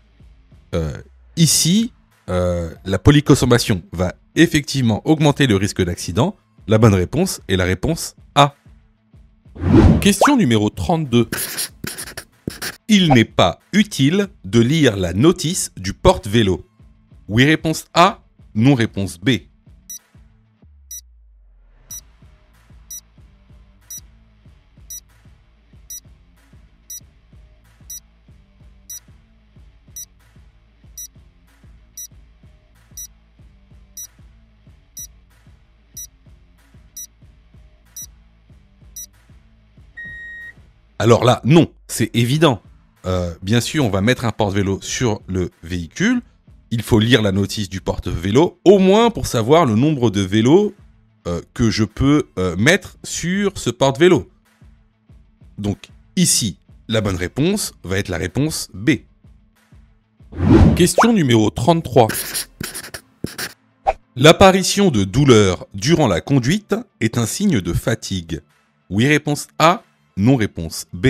ici, la polyconsommation va effectivement augmenter le risque d'accident. La bonne réponse est la réponse A. Question numéro 32. Il n'est pas utile de lire la notice du porte-vélo. Oui, réponse A. Non, réponse B. Alors là, non, c'est évident. Bien sûr, on va mettre un porte-vélo sur le véhicule. Il faut lire la notice du porte-vélo, au moins pour savoir le nombre de vélos que je peux mettre sur ce porte-vélo. Donc ici, la bonne réponse va être la réponse B. Question numéro 33. L'apparition de douleurs durant la conduite est un signe de fatigue. Oui, réponse A. Non, réponse B.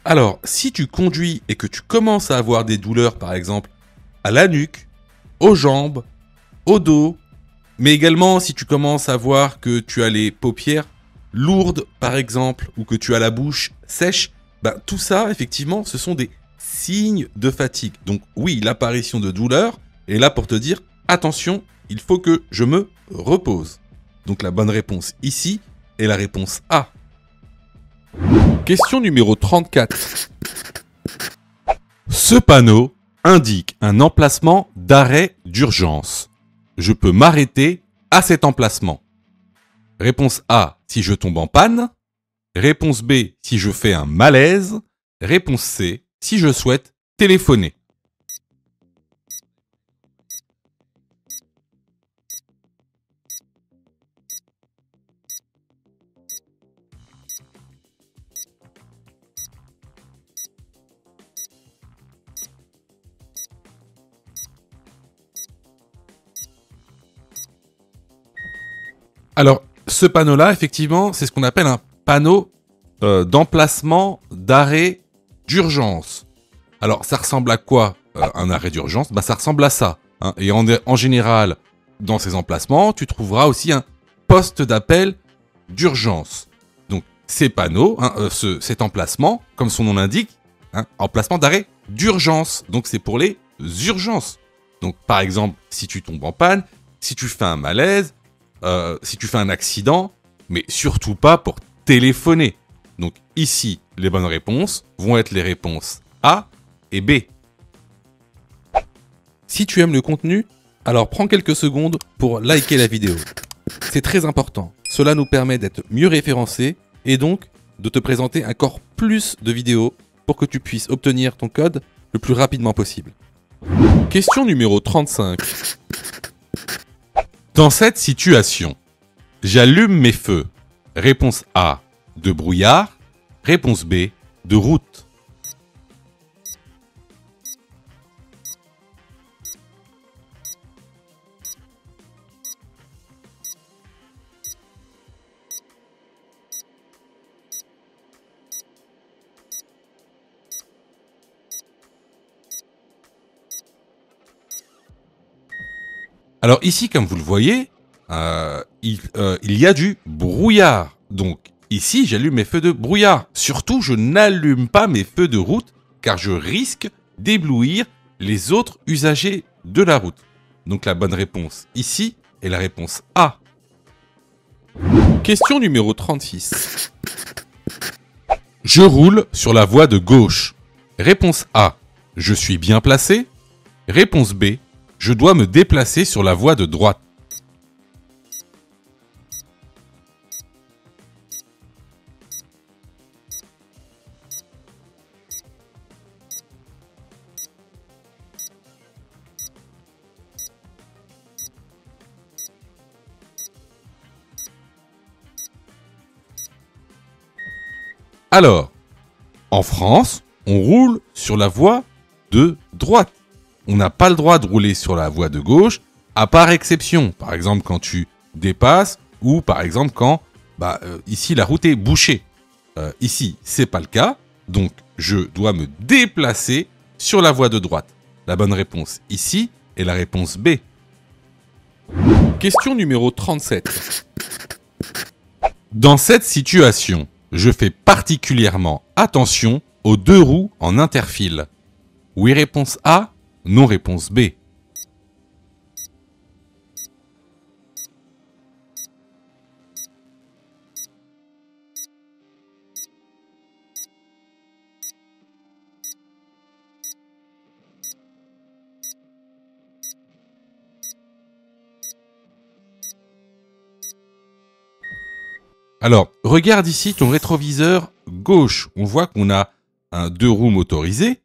Alors, si tu conduis et que tu commences à avoir des douleurs, par exemple, à la nuque, aux jambes, au dos, mais également si tu commences à voir que tu as les paupières lourdes, par exemple, ou que tu as la bouche sèche, tout ça, effectivement, ce sont des signes de fatigue. Donc oui, l'apparition de douleurs est là pour te dire, attention, il faut que je me repose. Donc la bonne réponse ici est la réponse A. Question numéro 34. Ce panneau indique un emplacement d'arrêt d'urgence. Je peux m'arrêter à cet emplacement. Réponse A, si je tombe en panne. Réponse B, si je fais un malaise. Réponse C, si je souhaite téléphoner. Alors, ce panneau-là, effectivement, c'est ce qu'on appelle un panneau d'emplacement d'arrêt d'urgence. Alors, ça ressemble à quoi un arrêt d'urgence ? Ça ressemble à ça. Hein. Et en général, dans ces emplacements, tu trouveras aussi un poste d'appel d'urgence. Donc, ces panneaux, cet emplacement, comme son nom l'indique, emplacement d'arrêt d'urgence. Donc, c'est pour les urgences. Donc, par exemple, si tu tombes en panne, si tu fais un malaise, si tu fais un accident, mais surtout pas pour téléphoner. Donc ici, les bonnes réponses vont être les réponses A et B. Si tu aimes le contenu, alors prends quelques secondes pour liker la vidéo. C'est très important. Cela nous permet d'être mieux référencés et donc de te présenter encore plus de vidéos pour que tu puisses obtenir ton code le plus rapidement possible. Question numéro 35. Dans cette situation, j'allume mes feux. Réponse A, de brouillard. Réponse B, de route. Alors ici, comme vous le voyez, il y a du brouillard. Donc ici, j'allume mes feux de brouillard. Surtout, je n'allume pas mes feux de route car je risque d'éblouir les autres usagers de la route. Donc la bonne réponse ici est la réponse A. Question numéro 36. Je roule sur la voie de gauche. Réponse A. Je suis bien placé. Réponse B. Je dois me déplacer sur la voie de droite. Alors, en France, on roule sur la voie de droite. On n'a pas le droit de rouler sur la voie de gauche, à part exception. Par exemple, quand tu dépasses ou par exemple quand, ici, la route est bouchée. Ici, c'est pas le cas. Donc, je dois me déplacer sur la voie de droite. La bonne réponse ici est la réponse B. Question numéro 37. Dans cette situation, je fais particulièrement attention aux deux roues en interfile. Oui, réponse A. Non, réponse B. Alors, regarde ici ton rétroviseur gauche. On voit qu'on a un deux roues motorisé.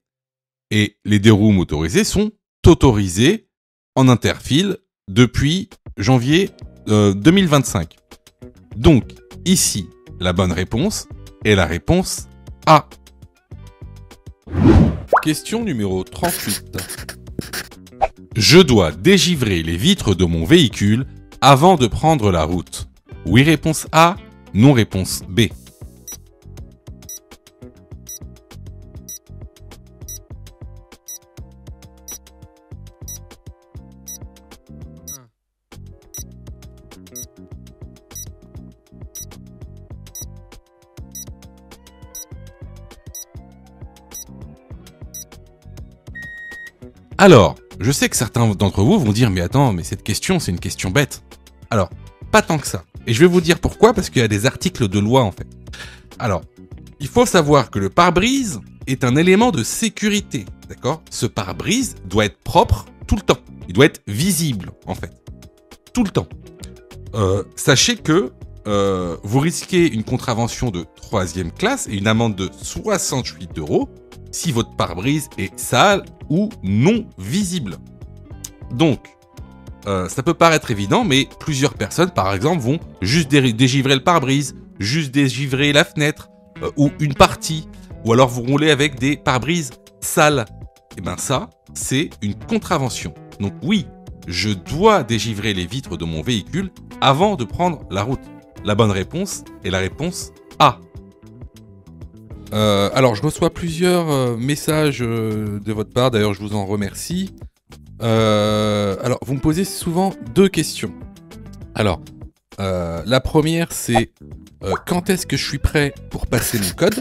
Et les deux roues motorisées sont autorisées en interfile depuis janvier 2025. Donc, ici, la bonne réponse est la réponse A. Question numéro 38. Je dois dégivrer les vitres de mon véhicule avant de prendre la route. Oui, réponse A. Non, réponse B. Alors, je sais que certains d'entre vous vont dire « Mais attends, mais cette question, c'est une question bête. » Alors, pas tant que ça. Et je vais vous dire pourquoi, parce qu'il y a des articles de loi en fait. Alors, il faut savoir que le pare-brise est un élément de sécurité, d'accord? Ce pare-brise doit être propre tout le temps. Il doit être visible en fait, tout le temps. Sachez que vous risquez une contravention de 3e classe et une amende de 68 € si votre pare-brise est sale ou non visible. Donc, ça peut paraître évident, mais plusieurs personnes, par exemple, vont juste dégivrer le pare-brise, juste dégivrer la fenêtre, ou une partie, ou alors vous roulez avec des pare-brises sales. Et bien ça, c'est une contravention. Donc oui, je dois dégivrer les vitres de mon véhicule avant de prendre la route. La bonne réponse est la réponse A. Alors, je reçois plusieurs messages de votre part, d'ailleurs je vous en remercie. Alors, vous me posez souvent 2 questions. Alors, la première c'est quand est-ce que je suis prêt pour passer mon code?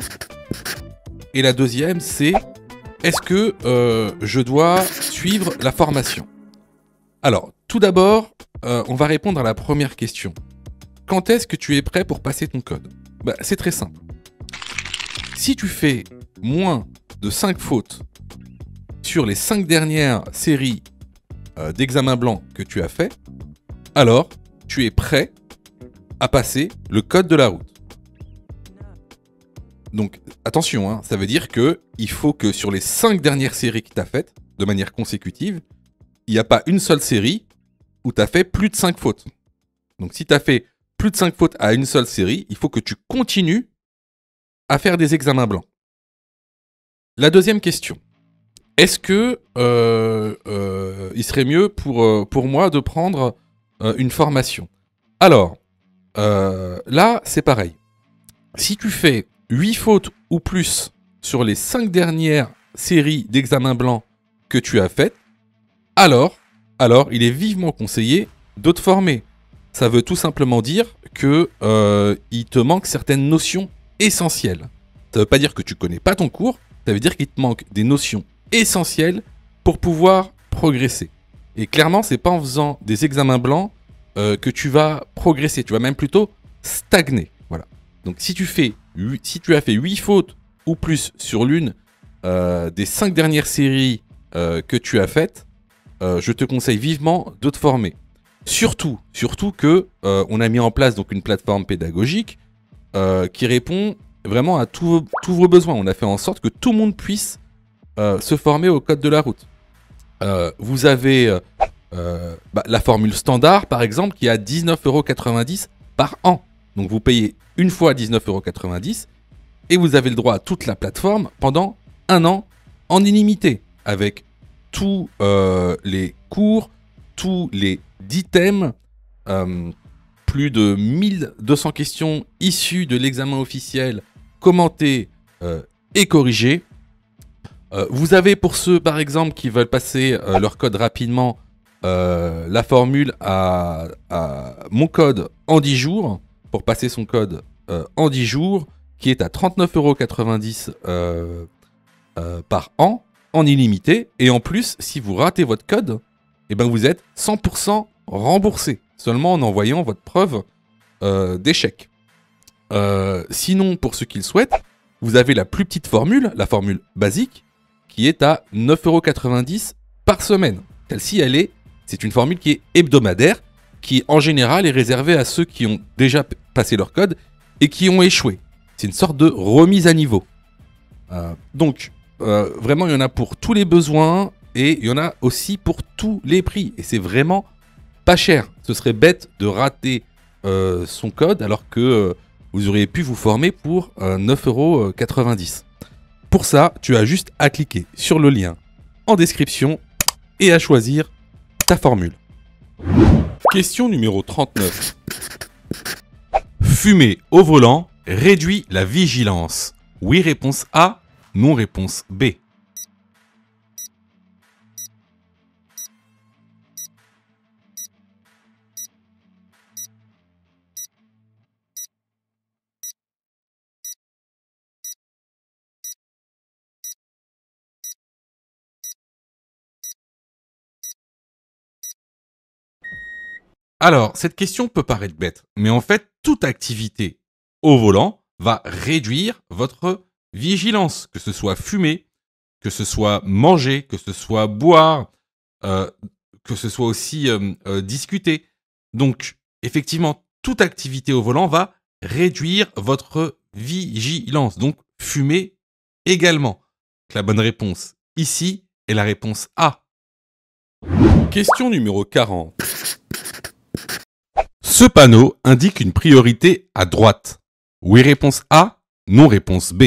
Et la deuxième c'est est-ce que je dois suivre la formation? Alors, tout d'abord, on va répondre à la première question. Quand est-ce que tu es prêt pour passer ton code? Bah, c'est très simple. Si tu fais moins de 5 fautes sur les 5 dernières séries d'examens blancs que tu as fait, alors tu es prêt à passer le code de la route. Donc attention, hein, ça veut dire que il faut que sur les 5 dernières séries que tu as faites, de manière consécutive, il n'y a pas une seule série où tu as fait plus de 5 fautes. Donc si tu as fait plus de 5 fautes à une seule série, il faut que tu continues à faire des examens blancs. La deuxième question. Est-ce que il serait mieux pour moi de prendre une formation? Alors, là, c'est pareil. Si tu fais 8 fautes ou plus sur les 5 dernières séries d'examens blancs que tu as faites, alors, il est vivement conseillé de te former. Ça veut tout simplement dire que il te manque certaines notions essentielles. Ça veut pas dire que tu connais pas ton cours, ça veut dire qu'il te manque des notions essentielles pour pouvoir progresser. Et clairement, c'est pas en faisant des examens blancs que tu vas progresser, tu vas même plutôt stagner. Voilà. Donc si tu as fait 8 fautes ou plus sur l'une des 5 dernières séries que tu as faites, je te conseille vivement de te former. Surtout que on a mis en place donc une plateforme pédagogique qui répond vraiment à tous vos besoins. On a fait en sorte que tout le monde puisse se former au code de la route. Vous avez la formule standard, par exemple, qui est à 19,90 € par an. Donc vous payez une fois 19,90 € et vous avez le droit à toute la plateforme pendant 1 an en illimité, avec tous les cours, tous les 10 thèmes, plus de 1200 questions issues de l'examen officiel, commentées et corrigées. Vous avez pour ceux, par exemple, qui veulent passer leur code rapidement, la formule à mon code en 10 jours, pour passer son code en 10 jours, qui est à 39,90 € par an, en illimité. Et en plus, si vous ratez votre code, eh ben vous êtes 100% remboursé, seulement en envoyant votre preuve d'échec. Sinon, pour ceux qui le souhaitent, vous avez la plus petite formule, la formule basique, qui est à 9,90 € par semaine. Celle-ci, c'est une formule qui est hebdomadaire, qui en général est réservée à ceux qui ont déjà passé leur code et qui ont échoué. C'est une sorte de remise à niveau. Donc, vraiment, il y en a pour tous les besoins et il y en a aussi pour tous les prix. Et c'est vraiment pas cher. Ce serait bête de rater son code alors que vous auriez pu vous former pour 9,90 €. Pour ça, tu as juste à cliquer sur le lien en description et à choisir ta formule. Question numéro 39. Fumer au volant réduit la vigilance. Oui, réponse A. Non, réponse B. Alors, cette question peut paraître bête, mais en fait, toute activité au volant va réduire votre vigilance, que ce soit fumer, que ce soit manger, que ce soit boire, euh, que ce soit aussi discuter. Donc, effectivement, toute activité au volant va réduire votre vigilance. Donc, fumer également. La bonne réponse ici est la réponse A. Question numéro 40. Ce panneau indique une priorité à droite. Oui, réponse A, non, réponse B.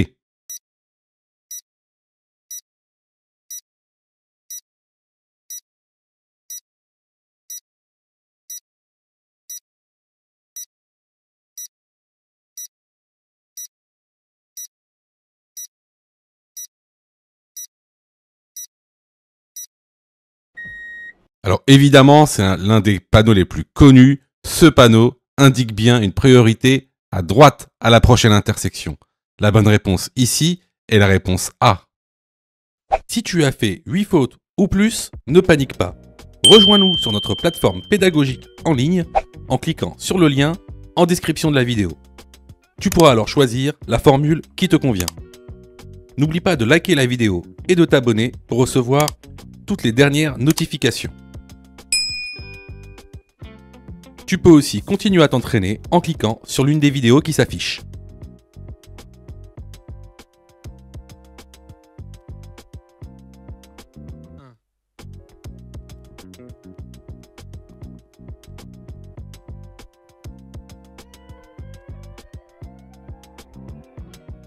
Alors évidemment, c'est l'un des panneaux les plus connus. Ce panneau indique bien une priorité à droite à la prochaine intersection. La bonne réponse ici est la réponse A. Si tu as fait 8 fautes ou plus, ne panique pas. Rejoins-nous sur notre plateforme pédagogique en ligne en cliquant sur le lien en description de la vidéo. Tu pourras alors choisir la formule qui te convient. N'oublie pas de liker la vidéo et de t'abonner pour recevoir toutes les dernières notifications. Tu peux aussi continuer à t'entraîner en cliquant sur l'une des vidéos qui s'affichent.